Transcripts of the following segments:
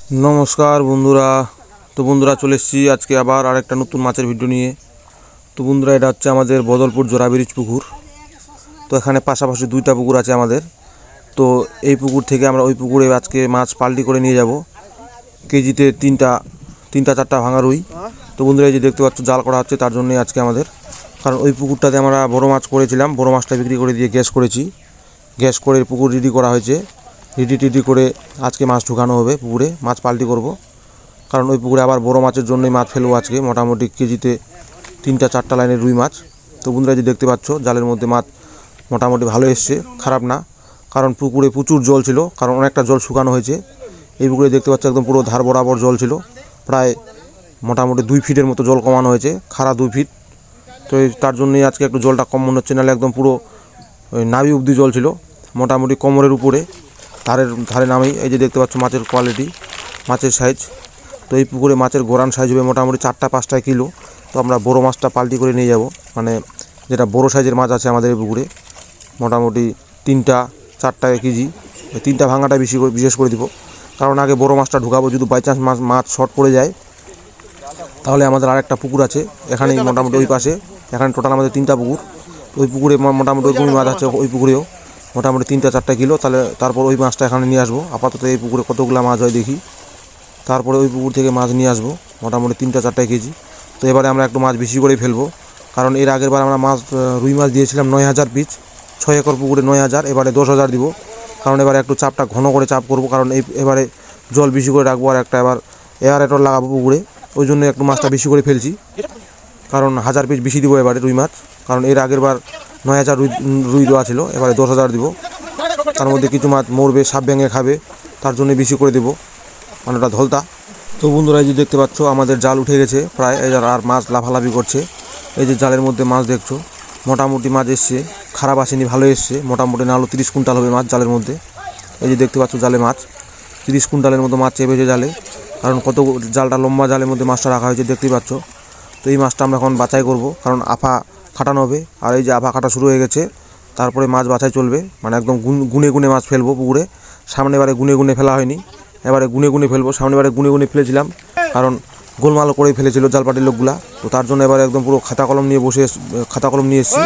नमस्कार बंधुरा। तो बंधुरा चले एसेछि आज के आबार आरेकटा नतून माछेर भिडियो निये। तो बंधुरा एटा हच्छे आमादेर बदलपुर जोड़ा ब्रिज पुकुर। तो एखाने पाशापाशि दुइटा पुकुर आछे आमादेर। तो एई पुकुर थेके आमरा ओई पुकुरे आजके माछ पाल्टी करे निये जाबो। केजिते तीनटा चारटा भांगा रुई। तो बंधुरा एई जे देखते पाচ্ছ জাল করা হচ্ছে তার জন্যই আজকে আমাদের, কারণ ওই পুকুরটাতে আমরা বড় মাছ করেছিলাম, বড় মাছটা বিক্রি করে দিয়ে গ্যাস করেছি। গ্যাস করে পুকুর রেডি করা হয়েছে। রেডি করে আজকে মাছ ঢুকানো হবে পুকুরে, মাছ পাল্টি করব। কারণ ওই পুকুরে আবার বড় মাছের জন্যই মাছ ফেলবো আজকে, মোটামুটি কেজিতে 3-4টা লাইনের রুই মাছ। তো বন্ধুরা যে দেখতে পাচ্ছ জালের মধ্যে মাছ মোটামুটি ভালো এসছে, খারাপ না। কারণ পুকুরে প্রচুর জল ছিল, কারণ অনেকটা জল শুকানো হয়েছে। এই পুকুরে দেখতে পাচ্ছ একদম পুরো ধার বরাবর জল ছিল, প্রায় মোটামুটি 2 ফিটের মতো জল কমানো হয়েছে, খাড়া 2 ফিট। তো তার জন্যই আজকে একটু জলটা কম মনে হচ্ছে, নাহলে একদম পুরো নাভি অবধি জল ছিল, মোটামুটি কোমরের উপরে ধারে নামেই। এই যে দেখতে পাচ্ছ মাছের কোয়ালিটি, মাছের সাইজ। তো এই পুকুরে মাছের গোরান সাইজ হবে মোটামুটি 4-5 কিলো। তো আমরা বড় মাছটা পাল্টি করে নিয়ে যাব, মানে যেটা বড় সাইজের মাছ আছে আমাদের এই পুকুরে, মোটামুটি 3-4 কেজি। 3টা ভাঙাটা বিশেষ করে দিব, কারণ আগে বড় মাছটা ঢুকাবো। যদি বাই চান্স মাছ শর্ট পড়ে যায় তাহলে আমাদের আরেকটা পুকুর আছে এখানেই, মোটামুটি ওই পাশে। এখানে টোটাল আমাদের 3টা পুকুর। ওই পুকুরে মোটামুটি ওই মাছ আছে, ওই পুকুরেও মোটামুটি 3-4 কিলো। তারপর ওই মাছটা এখানে নিয়ে আসবো। আপাতত এই পুকুরে কতগুলো মাছ হয় দেখি, তারপরে ওই পুকুর থেকে মাছ নিয়ে আসবো মোটামুটি 3-4 কেজি। তো এবারে আমরা একটু মাছ বেশি করেই ফেলবো, কারণ এর আগের বার আমরা রুই মাছ দিয়েছিলাম 9000 পিস, 6 একর পুকুরে 9000। এবারে 10,000 দিব, কারণ এবারে একটু চাপটা ঘন করে চাপ করবো, কারণ এবারে জল বেশি করে রাখবো। আর একটা এবার এয়ারেটর লাগাবো পুকুরে, ওই জন্য একটু মাছটা বেশি করে ফেলছি, কারণ 1000 পিস বেশি দিব এবারে রুই মাছ। কারণ এর আগের বার 9000 রুই দেওয়া ছিল, এবারে 10,000 দিব। তার মধ্যে কিছু মাছ মরবে, সাপ ভেঙে খাবে, তার জন্য বেশি করে দেবো, মানে ওটা ধলতা। তো বন্ধুরা এই যে দেখতে পাচ্ছ আমাদের জাল উঠে গেছে প্রায়, আর মাছ লাফালাফি করছে। এই যে জালের মধ্যে মাছ দেখছো, মোটামুটি মাছ এসছে, খারাপ আসেনি, ভালো এসছে। মোটামুটি না হলো 30 কুইন্টাল হবে মাছ জালের মধ্যে। এই যে দেখতে পাচ্ছ জালে মাছ 30 কুইন্টালের মতো মাছ চেপেছে জালে, কারণ কত জালটা লম্বা জালের মধ্যে মাছটা রাখা হয়েছে দেখতেই পাচ্ছ। তো এই মাছটা আমরা এখন বাছাই করব, কারণ আফা খাটানো হবে। আর এই যে আফা কাটা শুরু হয়ে গেছে, তারপরে মাছ বাছাই চলবে, মানে একদম গুনে মাছ ফেলবো পুকুরে। সামনে এবারে গুনে ফেলা হয়নি, এবারে গুনে ফেলবো। সামনেবারে গুনে ফেলেছিলাম, কারণ গোলমাল করে ফেলেছিল জালপাটির লোকগুলা। তো তার জন্য এবারে একদম পুরো খাতা কলম নিয়ে এসেছি,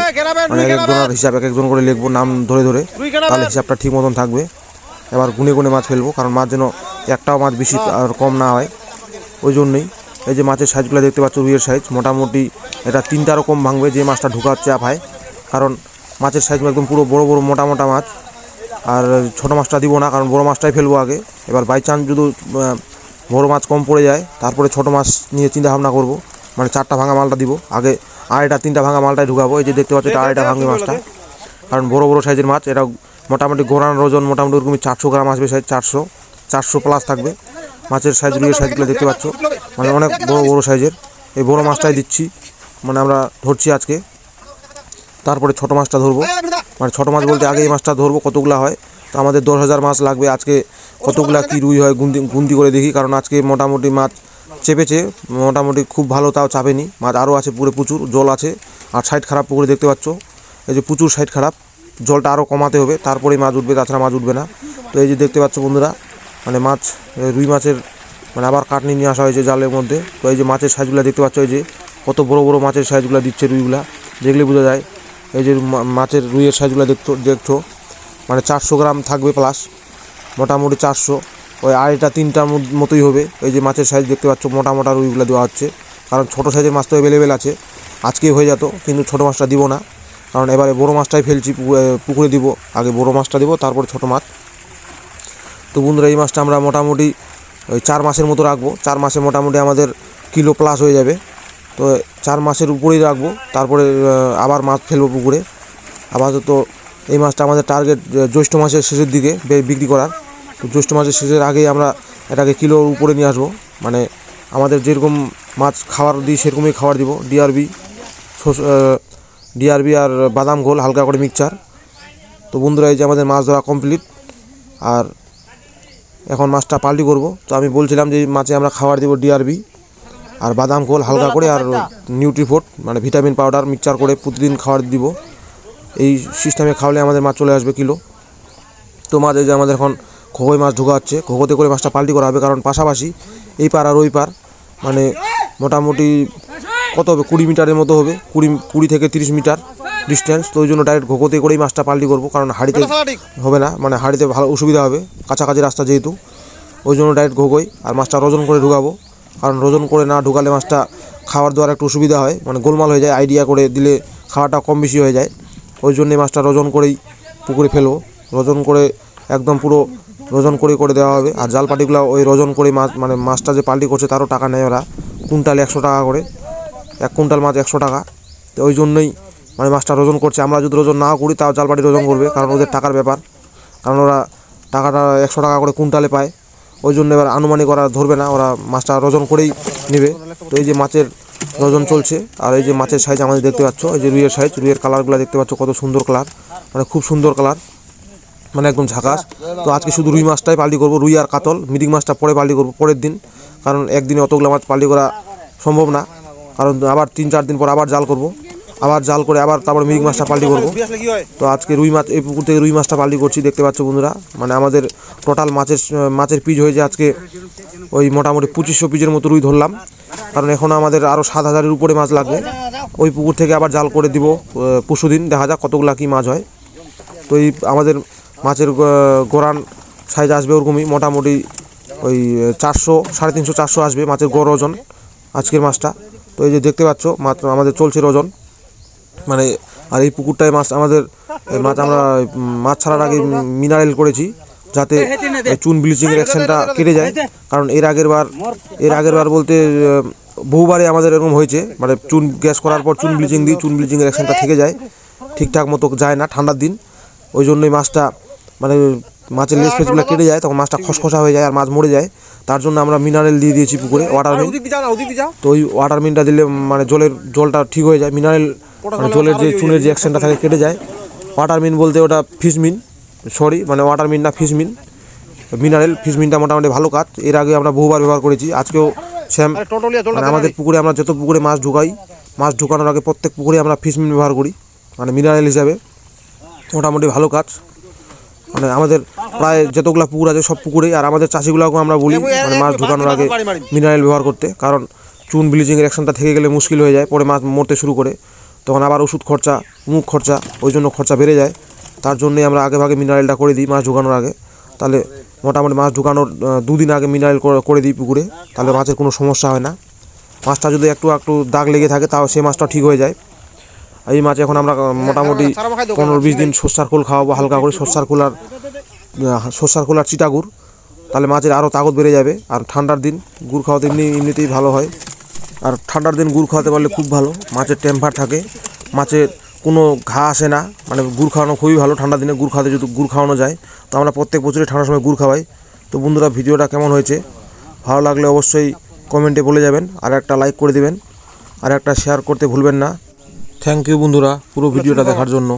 মানে এক একজনের হিসাব এক একজন করে লিখবো নাম ধরে, তাহলে হিসাবটা ঠিক মতন থাকবে। এবার গুনে মাছ ফেলবো, কারণ মাছ যেন একটাও মাছ বেশি আর কম না হয়, ওই জন্যই। এই যে মাছের সাইজগুলো দেখতে পাচ্ছ, রুইয়ের সাইজ মোটামুটি এটা 3টা রকম ভাঙবে যে মাছটা ঢুকাচ্ছে আফায়, কারণ মাছের সাইজ একদম পুরো বড় মোটা মাছ। আর ছোটো মাছটা দিব না, কারণ বড় মাছটাই ফেলবো আগে। এবার বাই চান্স যদি বড় মাছ কম পড়ে যায়, তারপরে ছোটো মাছ নিয়ে চিন্তা ভাবনা করবো, মানে 4টা ভাঙা মালটা দিব আগে, আর এটা 3টা ভাঙা মালটাই ঢুকাবো। এই যে দেখতে পাচ্ছ এটা আড়াইটা ভাঙবে মাছটা, কারণ বড় সাইজের মাছ। এটা মোটামুটি গোড়ানোর ওজন মোটামুটি ওরকমই 400 গ্রাম আসবে, সাইজ 400 প্লাস থাকবে মাছের সাইজ। রুইয়ের সাইজগুলো দেখতে পাচ্ছ, মানে অনেক বড় সাইজের। এই বড় মাছটাই দিচ্ছি, মানে আমরা ধরছি আজকে। তারপরে ছোটো মাছটা ধরবো, মানে ছোটো মাছ বলতে আগে এই মাছটা ধরবো কতগুলো হয়। তো আমাদের 10,000 মাছ লাগবে আজকে। কতগুলা কি রুই হয় গুনতি করে দেখি, কারণ আজকে মোটামুটি মাছ চেপেছে, মোটামুটি খুব ভালো তাও চাপেনি। মাছ আরও আছে পুকুরে, প্রচুর জল আছে। আর সাইড খারাপ পুকুরে দেখতে পাচ্ছ, এই যে প্রচুর সাইড খারাপ, জলটা আরও কমাতে হবে, তারপরেই মাছ উঠবে, তাছাড়া মাছ উঠবে না। তো এই যে দেখতে পাচ্ছ বন্ধুরা, মানে মাছ রুই মাছের মানে আবার কাটনি নিয়ে আসা হয়েছে জালের মধ্যে। তো এই যে মাছের সাইজগুলো দেখতে পাচ্ছ, এই যে কত বড় মাছের সাইজগুলো দিচ্ছে রুইগুলা, দেখলে বোঝা যায়। এই যে মাছের রুইয়ের সাইজগুলো দেখছো, মানে 400 গ্রাম থাকবে প্লাস, মোটামুটি 400, ওই আড়াইটা 3টার মতোই হবে। এই যে মাছের সাইজ দেখতে পাচ্ছ, মোটা রুইগুলো দেওয়া হচ্ছে, কারণ ছোটো সাইজের মাছ তো অ্যাভেলেবেল আছে, আজকেই হয়ে যেত, কিন্তু ছোটো মাছটা দিব না, কারণ এবারে বড় মাছটাই ফেলছি পুকুরে দিব। আগে বড় মাছটা দিব, তারপরে ছোটো মাছ। তো বন্ধুরা এই মাছটা আমরা মোটামুটি ওই 4 মাসের মতো রাখবো। 4 মাসে মোটামুটি আমাদের কিলো প্লাস হয়ে যাবে। তো 4 মাসের উপরেই রাখবো, তারপরে আবার মাছ ফেলবো পুকুরে। আপাতত এই মাছটা আমাদের টার্গেট জ্যৈষ্ঠ মাসের শেষের দিকে বিক্রি করার। তো জ্যৈষ্ঠ মাসের শেষের আগেই আমরা এটাকে কিলোর উপরে নিয়ে আসবো, মানে আমাদের যেরকম মাছ খাবার দিই সেরকমই খাবার দিব। ডিআরবি আর বাদাম ঘোল হালকা করে মিক্সচার। তো বন্ধুরা এই যে আমাদের মাছ ধরা কমপ্লিট, আর এখন মাছটা পাল্টি করব। তো আমি বলছিলাম যে মাছে আমরা খাবার দিব ডিআরবি আর বাদাম ঘোল হালকা করে, আর নিউট্রিফোর্ট মানে ভিটামিন পাউডার মিক্সচার করে প্রতিদিন খাবার দিব। এই সিস্টেমে খাওয়ালে আমাদের মাছ চলে আসবে কিলো। তো মাছ এই যে আমাদের এখন ঘোগোয় মাছ ঢোকা হচ্ছে, ঘোগোতে করে মাছটা পাল্টি করা হবে, কারণ পাশাপাশি এই পার আর ওই পার মানে মোটামুটি কত হবে 20 মিটারের মতো হবে, 20 থেকে 30 মিটার ডিস্টেন্স। তো ওই জন্য ডাইরেক্ট ঘোগোতে করেই মাছটা পাল্টি করবো, কারণ হাঁড়িতে হবে না, মানে হাঁড়িতে ভালো অসুবিধা হবে, কাছাকাছি রাস্তা যেহেতু, ওই জন্য ডাইরেক্ট ঘোগোই। আর মাছটা রোজন করে ঢুকাবো, কারণ রোজন করে না ঢুকালে মাছটা খাওয়ার দেওয়ার একটু অসুবিধা হয়, মানে গোলমাল হয়ে যায়, আইডিয়া করে দিলে খাওয়াটা কম বেশি হয়ে যায়। ওই জন্যই মাছটা রোজন করেই পুকুরে ফেলবো, রোজন করে একদম পুরো রোজন করে দেওয়া হবে। আর জাল পাটিগুলো ওই রোজন করে মাছ মানে মাছটা যে পাল্টি করছে তারও টাকা নেয় ওরা, কুইন্টালে 100 টাকা করে, 1 কুইন্টাল মাছ 100 টাকা। তো ওই জন্যই মানে মাছটা রোজন করছে। আমরা যদি রোজন নাও করি তাও জাল পাটি রোজন করবে, কারণ ওদের টাকার ব্যাপার, কারণ ওরা টাকাটা 100 টাকা করে কুইন্টালে পায়। ওই জন্য এবার আনুমানিক ওরা ধরবে না, ওরা মাছটা রোজন করেই নেবে। তো এই যে মাছের রোজন চলছে, আর এই যে মাছের সাইজ আমাদের দেখতে পাচ্ছ, এই যে রুইয়ের সাইজ, রুইয়ের কালারগুলো দেখতে পাচ্ছ কত সুন্দর কালার, মানে খুব সুন্দর কালার, মানে একদম ঝাকাস। তো আজকে শুধু রুই মাছটাই পাল্টি করবো, রুই আর কাতল, মিরিক মাছটা পরে পাল্টি করবো পরের দিন, কারণ একদিনে অতগুলো মাছ পাল্টি করা সম্ভব না, কারণ আবার 3-4 দিন পর আবার জাল করব, আবার জাল করে আবার তারপর মিরিক মাছটা পাল্টি করবো। তো আজকে রুই মাছ, এই পুকুর থেকে রুই মাছটা পাল্টি করছি, দেখতে পাচ্ছ বন্ধুরা। মানে আমাদের টোটাল মাছের পিস হয়েছে আজকে ওই মোটামুটি 2500 পিসের মতো রুই ধরলাম, কারণ এখনও আমাদের আরও 7000-এর উপরে মাছ লাগবে। ওই পুকুর থেকে আবার জাল করে দিব পরশুদিন, দেখা যাক কতগুলা কী মাছ হয়। তো এই আমাদের মাছের গোরান সাইজ আসবে ওরকমই, মোটামুটি ওই 400, 350, 400 আসবে মাছের গড় ওজন আজকের মাছটা। তো এই যে দেখতে পাচ্ছ মাত্র আমাদের চলছে ওজন, মানে আর এই পুকুরটায় মাছ আমাদের মাছ আমরা মাছ ছাড়ার আগে মিনারেল করেছি, যাতে চুন ব্লিচিংয়ের অ্যাকশনটা কেটে যায়, কারণ এর আগের বার বলতে বহুবারে আমাদের এরকম হয়েছে, মানে চুন গ্যাস করার পর চুন ব্লিচিং দিই, চুন ব্লিচিংয়ের অ্যাকশনটা থেকে যায়, ঠিকঠাক মতো যায় না ঠান্ডার দিন। ওই জন্যই মাছটা মানে মাছের লেজ ফেসগুলো কেটে যায়, তখন মাছটা খসখসা হয়ে যায় আর মাছ মরে যায়। তার জন্য আমরা মিনারেল দিয়ে দিয়েছি পুকুরে, ওয়াটারমিন। তো ওই ওয়াটারমিনটা দিলে মানে জলটা ঠিক হয়ে যায়, মিনারেল মানে জলের যে চুনের যে অ্যাকশনটা থাকে কেটে যায়। ওয়াটারমিন বলতে ওটা ফিশমিন, মানে ওয়াটারমিন না ফিশমিন, মিনারেল ফিশমিনটা মোটামুটি ভালো কাজ, এর আগে আমরা বহুবার ব্যবহার করেছি, আজকেও সেম। মানে আমাদের পুকুরে আমরা যত পুকুরে মাছ ঢুকাই, মাছ ঢুকানোর আগে প্রত্যেক পুকুরে আমরা ফিশমিন ব্যবহার করি, মানে মিনারেল হিসাবে, মোটামুটি ভালো কাজ। মানে আমাদের প্রায় যতগুলো পুকুর আছে সব পুকুরেই, আর আমাদের চাষিগুলোকেও আমরা বলি মানে মাছ ঢুকানোর আগে মিনারেল ব্যবহার করতে, কারণ চুন ব্লিচিংয়ের অ্যাকশনটা থেকে গেলে মুশকিল হয়ে যায়, পরে মাছ মরতে শুরু করে, তখন আবার ওষুধ খরচা, মুখ খরচা, ওই জন্য খরচা বেড়ে যায়। তার জন্যই আমরা আগে ভাগে মিনারেলটা করে দিই মাছ ঢুকানোর আগে, তাহলে মোটামুটি মাছ ঢুকানোর 2 দিন আগে মিনারেল করে দিই পুকুরে, তাহলে মাছের কোনো সমস্যা হয় না। মাছটা যদি একটু দাগ লেগে থাকে তাও সেই মাছটা ঠিক হয়ে যায়। এই মাছ এখন আমরা মোটামুটি 15-20 দিন সর্ষার খোল খাওয়াবো হালকা করে, সর্ষার খোল আর চিটা গুড়, তাহলে মাছের আরও তাগত বেড়ে যাবে। আর ঠান্ডার দিন গুড় খাওয়াতে এমনিতেই ভালো হয়, আর ঠান্ডার দিন গুড় খাওয়াতে পারলে খুব ভালো, মাছের টেম্পার থাকে, মাছের কোনো ঘা আসে না, মানে গুড় খাওয়ানো খুবই ভালো ঠান্ডার দিনে। গুড় খাওয়াতে যদি গুড় খাওয়ানো যায়, তো আমরা প্রত্যেক বছরই ঠান্ডার সময় গুড় খাওয়াই। তো বন্ধুরা, ভিডিওটা কেমন হয়েছে ভালো লাগলে অবশ্যই কমেন্টে বলে যাবেন, আর একটা লাইক করে দেবেন, আর একটা শেয়ার করতে ভুলবেন না। থ্যাংক ইউ বন্ধুরা পুরো ভিডিওটা দেখার জন্য।